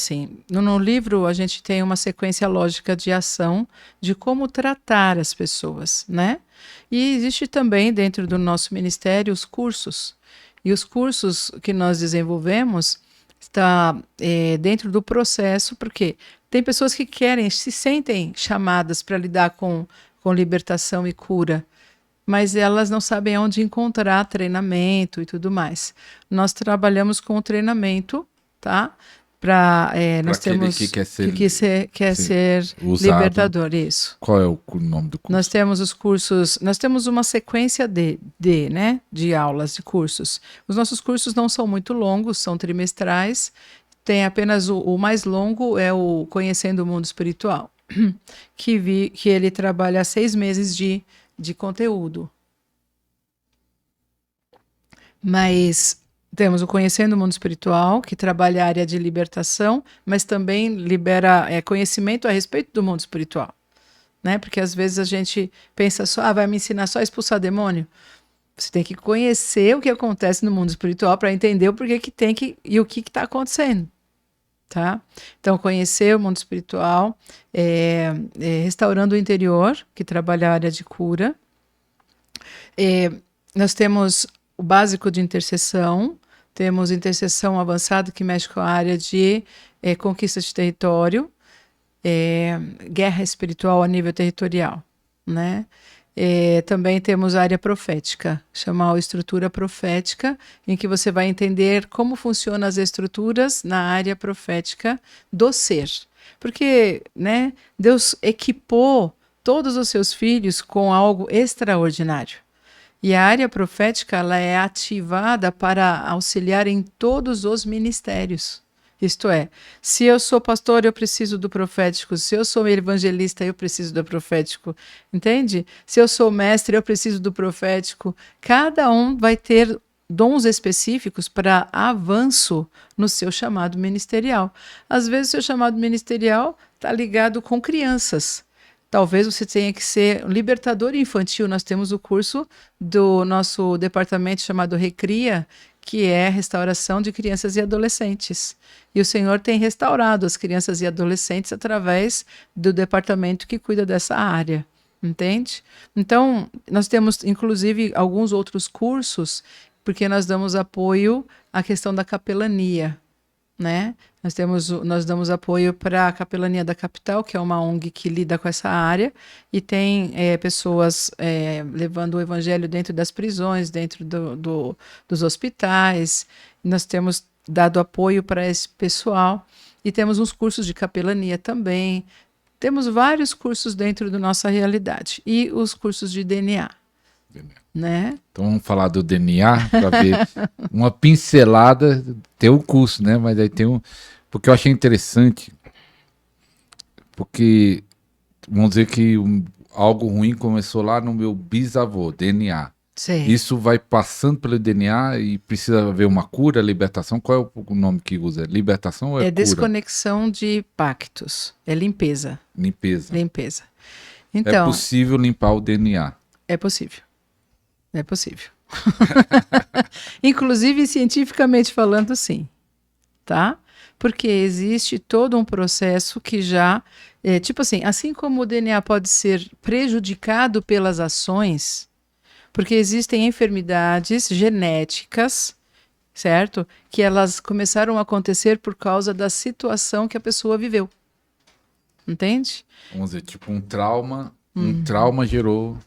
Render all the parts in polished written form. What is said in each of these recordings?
Sim, no livro a gente tem uma sequência lógica de ação de como tratar as pessoas, né? E existe também dentro do nosso ministério os cursos. E os cursos que nós desenvolvemos está dentro do processo, porque tem pessoas que querem, se sentem chamadas para lidar com libertação e cura, mas elas não sabem onde encontrar treinamento e tudo mais. Nós trabalhamos com o treinamento, tá? Nós temos que quer ser, quer ser libertador, isso. Qual é o nome do curso? Nós temos os cursos, nós temos uma sequência de aulas, de cursos. Os nossos cursos não são muito longos, são trimestrais. Tem apenas o mais longo, é o Conhecendo o Mundo Espiritual, que ele trabalha 6 meses de conteúdo. Mas temos o Conhecendo o Mundo Espiritual, que trabalha a área de libertação, mas também libera conhecimento a respeito do mundo espiritual. Né? Porque às vezes a gente pensa só, vai me ensinar só a expulsar demônio. Você tem que conhecer o que acontece no mundo espiritual para entender o porquê que tem e o que está acontecendo. Tá? Então, conhecer o mundo espiritual, Restaurando o Interior, que trabalha a área de cura. Nós temos o básico de intercessão, temos intercessão avançada, que mexe com a área de conquista de território, guerra espiritual a nível territorial, né? Também temos a área profética, chamada estrutura profética, em que você vai entender como funcionam as estruturas na área profética do ser. Porque, né, Deus equipou todos os seus filhos com algo extraordinário. E a área profética ela é ativada para auxiliar em todos os ministérios. Isto é, se eu sou pastor, eu preciso do profético. Se eu sou evangelista, eu preciso do profético. Entende? Se eu sou mestre, eu preciso do profético. Cada um vai ter dons específicos para avanço no seu chamado ministerial. Às vezes, o seu chamado ministerial está ligado com crianças. Talvez você tenha que ser libertador infantil. Nós temos o curso do nosso departamento chamado Recria, que é restauração de crianças e adolescentes. E o Senhor tem restaurado as crianças e adolescentes através do departamento que cuida dessa área. Entende? Então, nós temos, inclusive, alguns outros cursos, porque nós damos apoio à questão da capelania, né? Nós damos apoio para a Capelania da Capital, que é uma ONG que lida com essa área, e tem pessoas levando o evangelho dentro das prisões, dentro dos hospitais. Nós temos dado apoio para esse pessoal, e temos uns cursos de capelania também. Temos vários cursos dentro da nossa realidade, e os cursos de DNA. Né? Então vamos falar do DNA para ver uma pincelada. Tem o curso, né? Mas aí tem porque eu achei interessante, porque vamos dizer que algo ruim começou lá no meu bisavô, DNA. Sim. Isso vai passando pelo DNA e precisa haver uma cura, libertação. Qual é o nome que usa? Libertação ou é cura? Desconexão de pactos, é limpeza. Limpeza. Então, é possível limpar o DNA? É possível. É possível. Inclusive, cientificamente falando, sim. Tá? Porque existe todo um processo que já... tipo assim como o DNA pode ser prejudicado pelas ações, porque existem enfermidades genéticas, certo? Que elas começaram a acontecer por causa da situação que a pessoa viveu. Entende? Vamos dizer, tipo um trauma... Um trauma gerou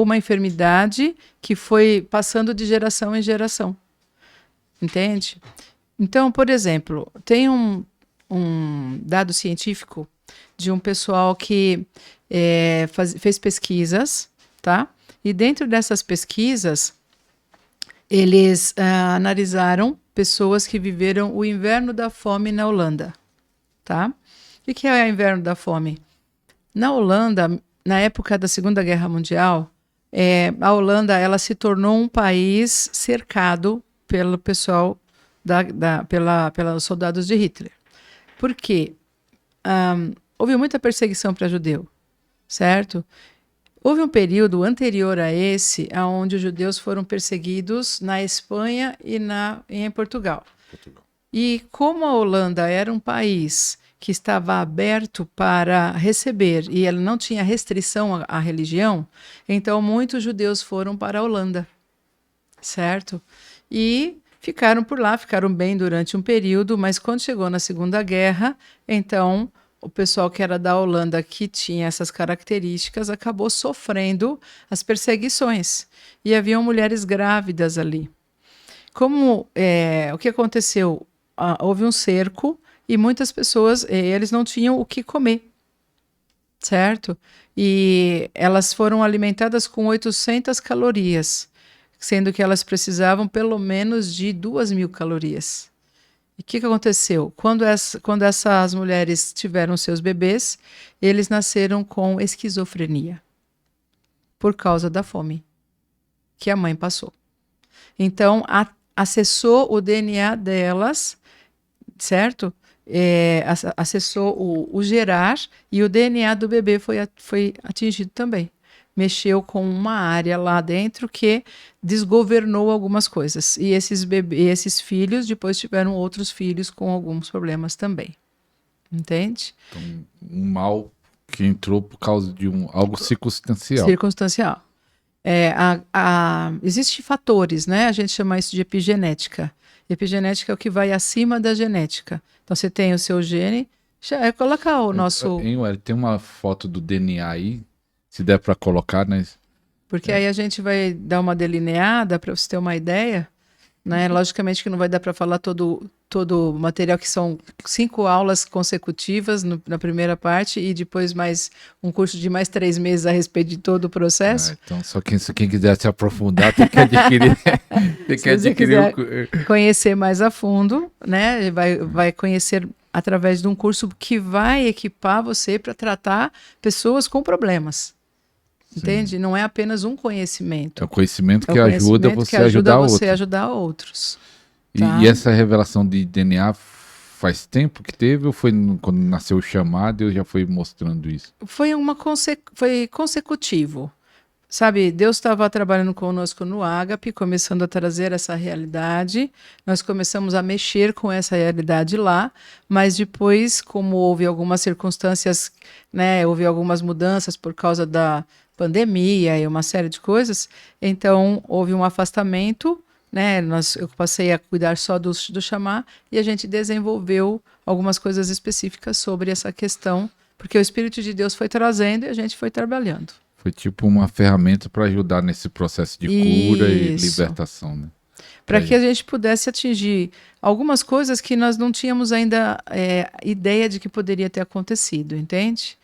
uma enfermidade que foi passando de geração em geração. Entende? Então, por exemplo, tem um dado científico de um pessoal que fez pesquisas, tá? E dentro dessas pesquisas, eles analisaram pessoas que viveram o inverno da fome na Holanda, tá? O que é o inverno da fome? Na Holanda... Na época da Segunda Guerra Mundial, a Holanda ela se tornou um país cercado pelo pessoal, pelos soldados de Hitler. Por quê? Houve muita perseguição para judeu, certo? Houve um período anterior a esse, onde os judeus foram perseguidos na Espanha e em Portugal. E como a Holanda era um país que estava aberto para receber e ele não tinha restrição à religião, então muitos judeus foram para a Holanda, certo? E ficaram por lá, ficaram bem durante um período, mas quando chegou na Segunda Guerra, então o pessoal que era da Holanda, que tinha essas características, acabou sofrendo as perseguições. E haviam mulheres grávidas ali. O que aconteceu? Houve um cerco e muitas pessoas, eles não tinham o que comer, certo? E elas foram alimentadas com 800 calorias, sendo que elas precisavam pelo menos de 2.000 calorias. E o que aconteceu? Quando essas mulheres tiveram seus bebês, eles nasceram com esquizofrenia, por causa da fome que a mãe passou. Então, acessou o DNA delas, certo? Acessou o gerar e o DNA do bebê foi atingido também. Mexeu com uma área lá dentro que desgovernou algumas coisas. E esses filhos depois tiveram outros filhos com alguns problemas também. Entende? Então, um mal que entrou por causa de algo circunstancial. Circunstancial. Existem fatores, né? A gente chama isso de epigenética. Epigenética é o que vai acima da genética. Então, você tem o seu gene. Colocar o nosso... Tem uma foto do DNA aí, se der para colocar, né? Porque aí a gente vai dar uma delineada para você ter uma ideia, né? Logicamente que não vai dar para falar todo o material, que são 5 aulas consecutivas na primeira parte e depois mais um curso de mais 3 meses a respeito de todo o processo. Então, só quem quiser se aprofundar tem que adquirir. Se você quiser conhecer mais a fundo, né? Vai conhecer através de um curso que vai equipar você para tratar pessoas com problemas. Entende? Não é apenas um conhecimento. É o conhecimento que ajuda você a ajudar outros. E essa revelação de DNA faz tempo que teve ou foi quando nasceu o chamado e já foi mostrando isso? Foi consecutivo. Sabe, Deus estava trabalhando conosco no Ágape, começando a trazer essa realidade. Nós começamos a mexer com essa realidade lá, mas depois, como houve algumas circunstâncias, né, houve algumas mudanças por causa da pandemia e uma série de coisas, então houve um afastamento, né? Eu passei a cuidar só do chamar e a gente desenvolveu algumas coisas específicas sobre essa questão, porque o Espírito de Deus foi trazendo e a gente foi trabalhando. Foi tipo uma ferramenta para ajudar nesse processo de cura e libertação, né? Para que a gente pudesse atingir algumas coisas que nós não tínhamos ainda ideia de que poderia ter acontecido, entende?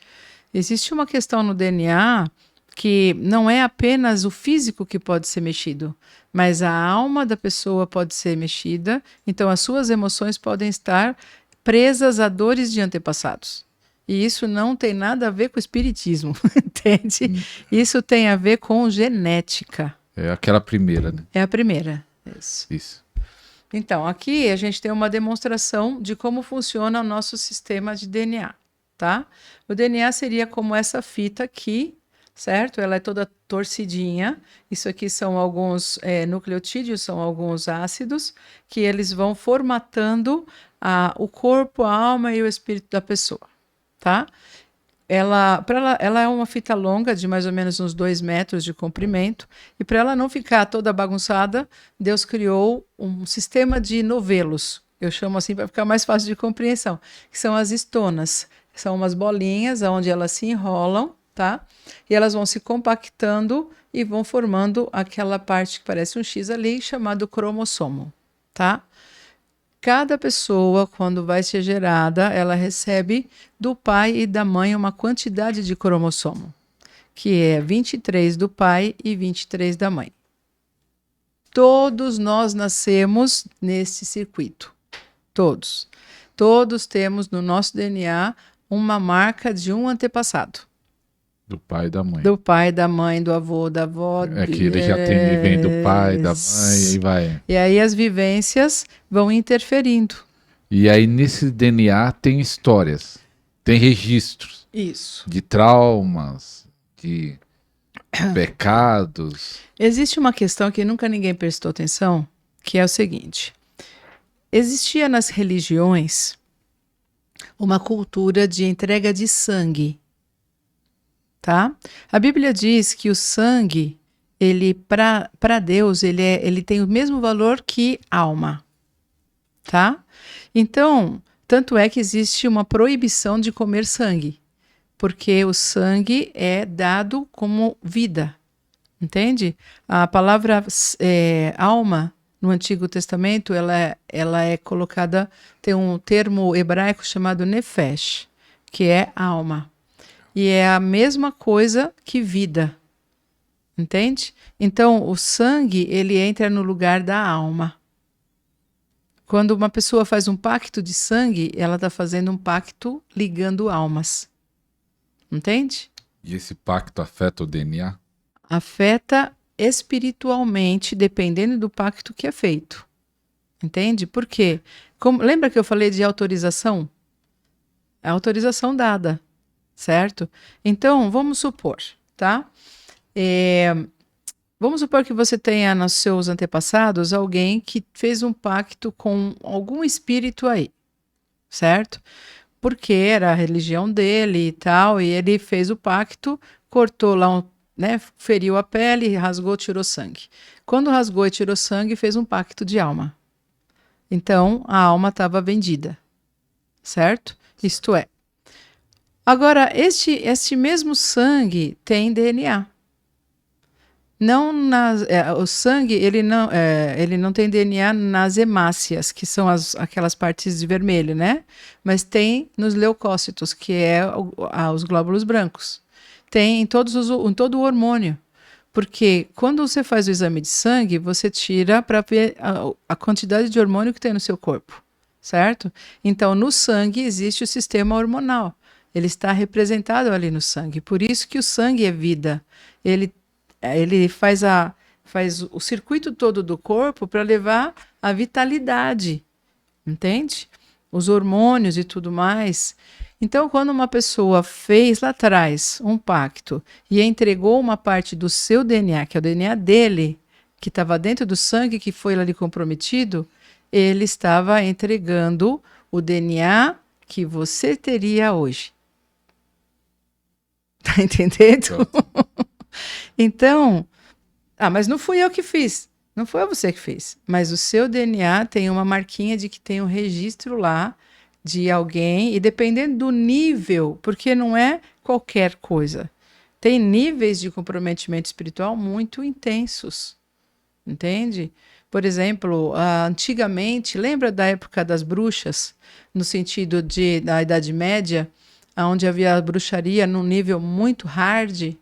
Existe uma questão no DNA que não é apenas o físico que pode ser mexido, mas a alma da pessoa pode ser mexida, então as suas emoções podem estar presas a dores de antepassados. E isso não tem nada a ver com espiritismo, entende? Isso tem a ver com genética. É aquela primeira, né? É a primeira. Isso. Então, aqui a gente tem uma demonstração de como funciona o nosso sistema de DNA, tá? O DNA seria como essa fita aqui, certo? Ela é toda torcidinha. Isso aqui são alguns nucleotídeos, são alguns ácidos que eles vão formatando o corpo, a alma e o espírito da pessoa, tá? Ela é uma fita longa de mais ou menos uns 2 metros de comprimento e para ela não ficar toda bagunçada, Deus criou um sistema de novelos. Eu chamo assim para ficar mais fácil de compreensão, que são as estonas. São umas bolinhas onde elas se enrolam, tá? E elas vão se compactando e vão formando aquela parte que parece um X ali, chamado cromossomo, tá? Cada pessoa, quando vai ser gerada, ela recebe do pai e da mãe uma quantidade de cromossomo, que é 23 do pai e 23 da mãe. Todos nós nascemos nesse circuito. Todos. Todos temos no nosso DNA uma marca de um antepassado. Do pai e da mãe. Do pai, da mãe, do avô, da avó. É que ele já vem do pai, da mãe, e vai. E aí as vivências vão interferindo. E aí nesse DNA tem histórias, tem registros. Isso. De traumas, de pecados. Existe uma questão que nunca ninguém prestou atenção, que é o seguinte. Existia nas religiões uma cultura de entrega de sangue, tá? A Bíblia diz que o sangue, ele para Deus, ele tem o mesmo valor que alma, tá? Então, tanto é que existe uma proibição de comer sangue, porque o sangue é dado como vida, entende? A palavra alma no Antigo Testamento, ela é colocada, tem um termo hebraico chamado nefesh, que é alma. E é a mesma coisa que vida, entende? Então, o sangue, ele entra no lugar da alma. Quando uma pessoa faz um pacto de sangue, ela está fazendo um pacto ligando almas. Entende? E esse pacto afeta o DNA? Afeta espiritualmente, dependendo do pacto que é feito. Entende? Por quê? Lembra que eu falei de autorização? É autorização dada, certo? Então, vamos supor, tá? Vamos supor que você tenha nos seus antepassados alguém que fez um pacto com algum espírito aí, certo? Porque era a religião dele e tal, e ele fez o pacto, cortou lá, né, feriu a pele, rasgou, tirou sangue. Quando rasgou e tirou sangue, fez um pacto de alma. Então, a alma estava vendida, certo? Isto é. Agora, este mesmo sangue tem DNA. Não o sangue, ele não tem DNA nas hemácias, que são aquelas partes de vermelho, né? Mas tem nos leucócitos, que é os glóbulos brancos. Tem em todo o hormônio. Porque quando você faz o exame de sangue, você tira para ver a quantidade de hormônio que tem no seu corpo, certo? Então, no sangue existe o sistema hormonal. Ele está representado ali no sangue. Por isso que o sangue é vida. Ele faz o circuito todo do corpo para levar a vitalidade, entende? Os hormônios e tudo mais. Então, quando uma pessoa fez lá atrás um pacto e entregou uma parte do seu DNA, que é o DNA dele, que estava dentro do sangue que foi ali comprometido, ele estava entregando o DNA que você teria hoje. Tá entendendo? Então, mas não fui eu que fiz. Não foi você que fez. Mas o seu DNA tem uma marquinha de que tem um registro lá de alguém, e dependendo do nível, porque não é qualquer coisa. Tem níveis de comprometimento espiritual muito intensos. Entende? Por exemplo, antigamente, lembra da época das bruxas, no sentido da Idade Média, onde havia bruxaria num nível muito hard?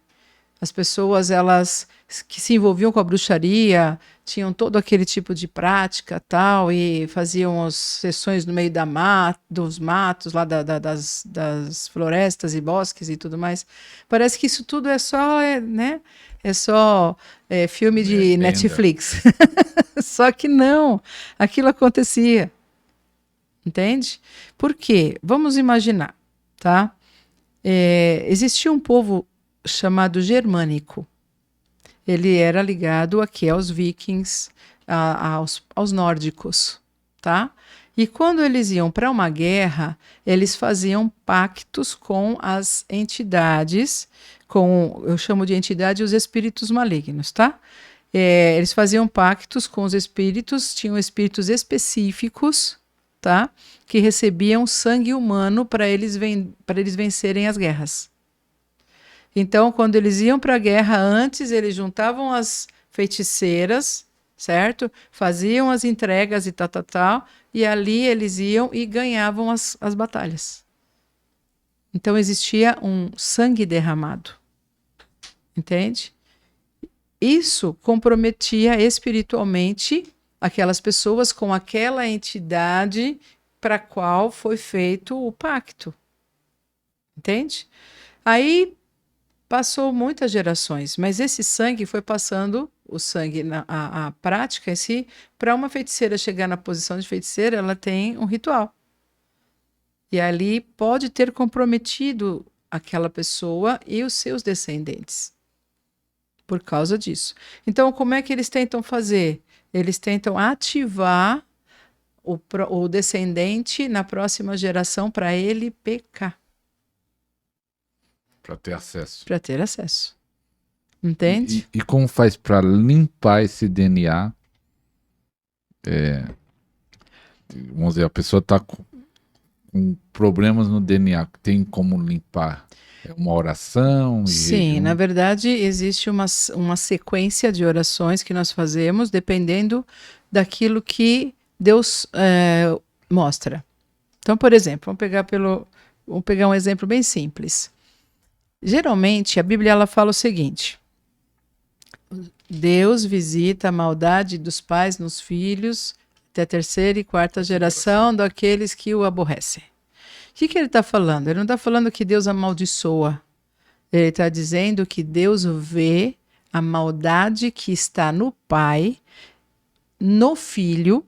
As pessoas, elas que se envolviam com a bruxaria, tinham todo aquele tipo de prática tal, e faziam as sessões no meio dos matos, lá das florestas e bosques e tudo mais. Parece que isso tudo é só, né? É só filme de Netflix. Só que não, aquilo acontecia. Entende? Por quê? Vamos imaginar, tá? Existia um povo chamado germânico. Ele era ligado aqui aos vikings, aos nórdicos, tá? E quando eles iam para uma guerra, eles faziam pactos com as entidades, eu chamo de entidade os espíritos malignos, tá? Eles faziam pactos com os espíritos, tinham espíritos específicos, tá? Que recebiam sangue humano para eles vencerem as guerras. Então, quando eles iam para a guerra antes, eles juntavam as feiticeiras, certo? Faziam as entregas e tal, e ali eles iam e ganhavam as batalhas. Então, existia um sangue derramado, entende? Isso comprometia espiritualmente aquelas pessoas com aquela entidade para a qual foi feito o pacto, entende? Aí passou muitas gerações, mas esse sangue foi passando, o sangue, a prática em si, para uma feiticeira chegar na posição de feiticeira, ela tem um ritual. E ali pode ter comprometido aquela pessoa e os seus descendentes, por causa disso. Então, como é que eles tentam fazer? Eles tentam ativar o descendente na próxima geração para ele pecar. Para ter acesso. Para ter acesso. Entende? E como faz para limpar esse DNA? Vamos dizer, a pessoa está com problemas no DNA, tem como limpar? É uma oração? Sim, na verdade existe uma sequência de orações que nós fazemos dependendo daquilo que Deus mostra. Então, por exemplo, vamos pegar um exemplo bem simples. Geralmente a Bíblia ela fala o seguinte: Deus visita a maldade dos pais nos filhos até a terceira e quarta geração daqueles que o aborrecem. O que ele está falando? Ele não está falando que Deus amaldiçoa. Ele está dizendo que Deus vê a maldade que está no pai, no filho,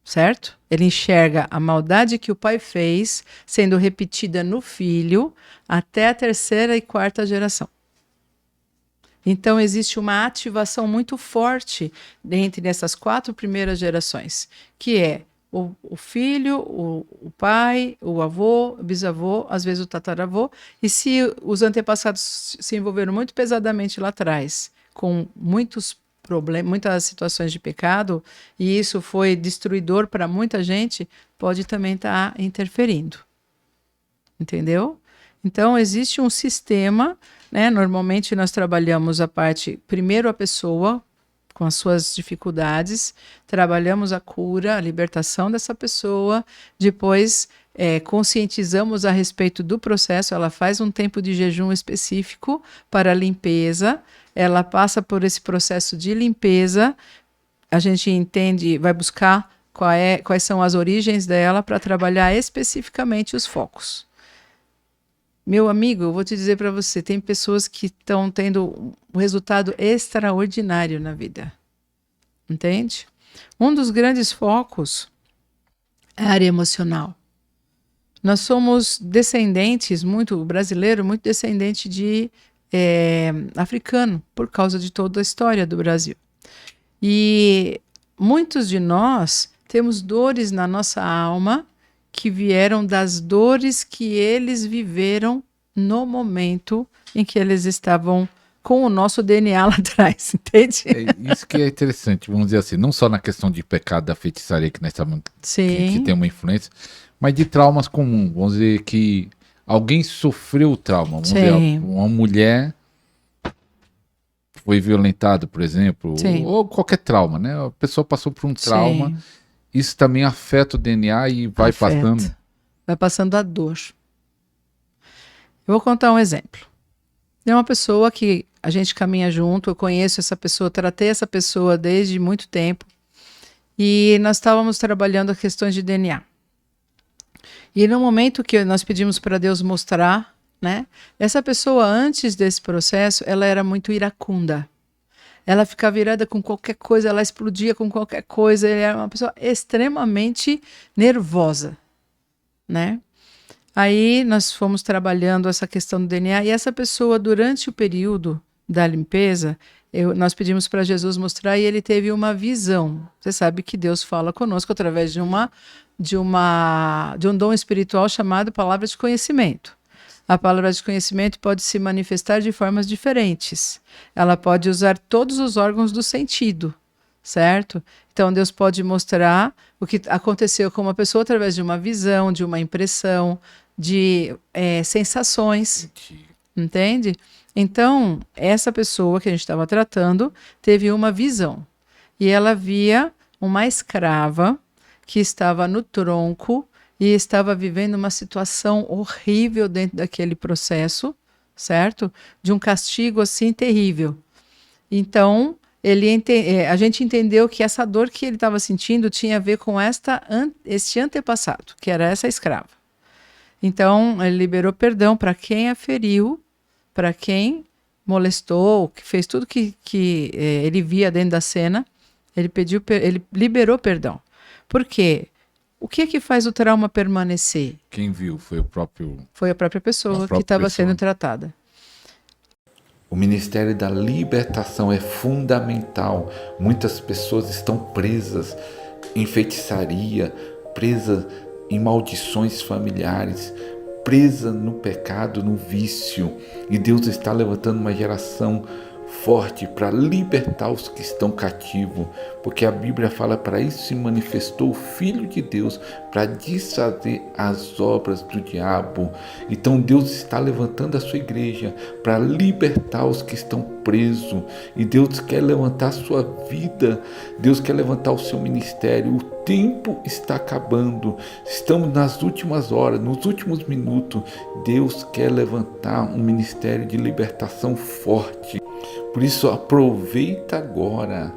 certo? Ele enxerga a maldade que o pai fez sendo repetida no filho até a terceira e quarta geração. Então existe uma ativação muito forte entre essas 4 primeiras gerações, que é o filho, o pai, o avô, o bisavô, às vezes o tataravô. E se os antepassados se envolveram muito pesadamente lá atrás, com muitos problemas, muitas situações de pecado, e isso foi destruidor para muita gente, pode também estar interferindo. Entendeu? Então, existe um sistema, né? Normalmente nós trabalhamos primeiro a pessoa, com as suas dificuldades, trabalhamos a cura, a libertação dessa pessoa, depois conscientizamos a respeito do processo, ela faz um tempo de jejum específico para a limpeza, ela passa por esse processo de limpeza, a gente entende, vai buscar quais são as origens dela para trabalhar especificamente os focos. Meu amigo, eu vou te dizer para você, tem pessoas que estão tendo um resultado extraordinário na vida. Entende? Um dos grandes focos é a área emocional. Nós somos descendentes, brasileiro, muito descendente de africano, por causa de toda a história do Brasil. E muitos de nós temos dores na nossa alma que vieram das dores que eles viveram no momento em que eles estavam com o nosso DNA lá atrás, entende? Isso que é interessante, vamos dizer assim, não só na questão de pecado da feitiçaria que nós estamos, que tem uma influência, mas de traumas comuns. Vamos dizer que alguém sofreu o trauma, vamos dizer, uma mulher foi violentada, por exemplo, ou qualquer trauma, né? A pessoa passou por um trauma. Sim. Isso também afeta o DNA e vai passando? Vai passando a dor. Eu vou contar um exemplo. Tem uma pessoa que a gente caminha junto, eu conheço essa pessoa, tratei essa pessoa desde muito tempo, e nós estávamos trabalhando as questões de DNA. E no momento que nós pedimos para Deus mostrar, né, essa pessoa, antes desse processo, ela era muito iracunda. Ela ficava virada com qualquer coisa, ela explodia com qualquer coisa, ela era uma pessoa extremamente nervosa, né? Aí nós fomos trabalhando essa questão do DNA, e essa pessoa, durante o período da limpeza, nós pedimos para Jesus mostrar, e ele teve uma visão. Você sabe que Deus fala conosco através de um dom espiritual chamado palavra de conhecimento. A palavra de conhecimento pode se manifestar de formas diferentes. Ela pode usar todos os órgãos do sentido, certo? Então, Deus pode mostrar o que aconteceu com uma pessoa através de uma visão, de uma impressão, de sensações, entende? Então, essa pessoa que a gente estava tratando teve uma visão. E ela via uma escrava que estava no tronco e estava vivendo uma situação horrível dentro daquele processo, certo? De um castigo assim terrível. Então, a gente entendeu que essa dor que ele estava sentindo tinha a ver com este antepassado, que era essa escrava. Então, ele liberou perdão para quem a feriu, para quem molestou, que fez tudo que ele via dentro da cena. Ele liberou perdão. Por quê? O que faz o trauma permanecer? Quem viu foi Foi a própria pessoa que estava sendo tratada. O Ministério da Libertação é fundamental. Muitas pessoas estão presas em feitiçaria, presa em maldições familiares, presa no pecado, no vício. E Deus está levantando uma geração forte para libertar os que estão cativos, porque a Bíblia fala: para isso se manifestou o Filho de Deus, para desfazer as obras do diabo. Então Deus está levantando a sua igreja para libertar os que estão presos, e Deus quer levantar a sua vida, Deus quer levantar o seu ministério. O tempo está acabando, estamos nas últimas horas, nos últimos minutos. Deus quer levantar um ministério de libertação forte. Por isso, aproveita agora,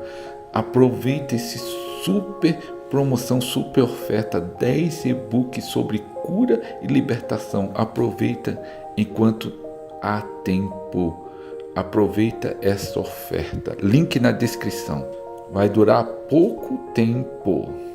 aproveita esse super promoção, super oferta, 10 e-books sobre cura e libertação. Aproveita enquanto há tempo, aproveita essa oferta. Link na descrição, vai durar pouco tempo.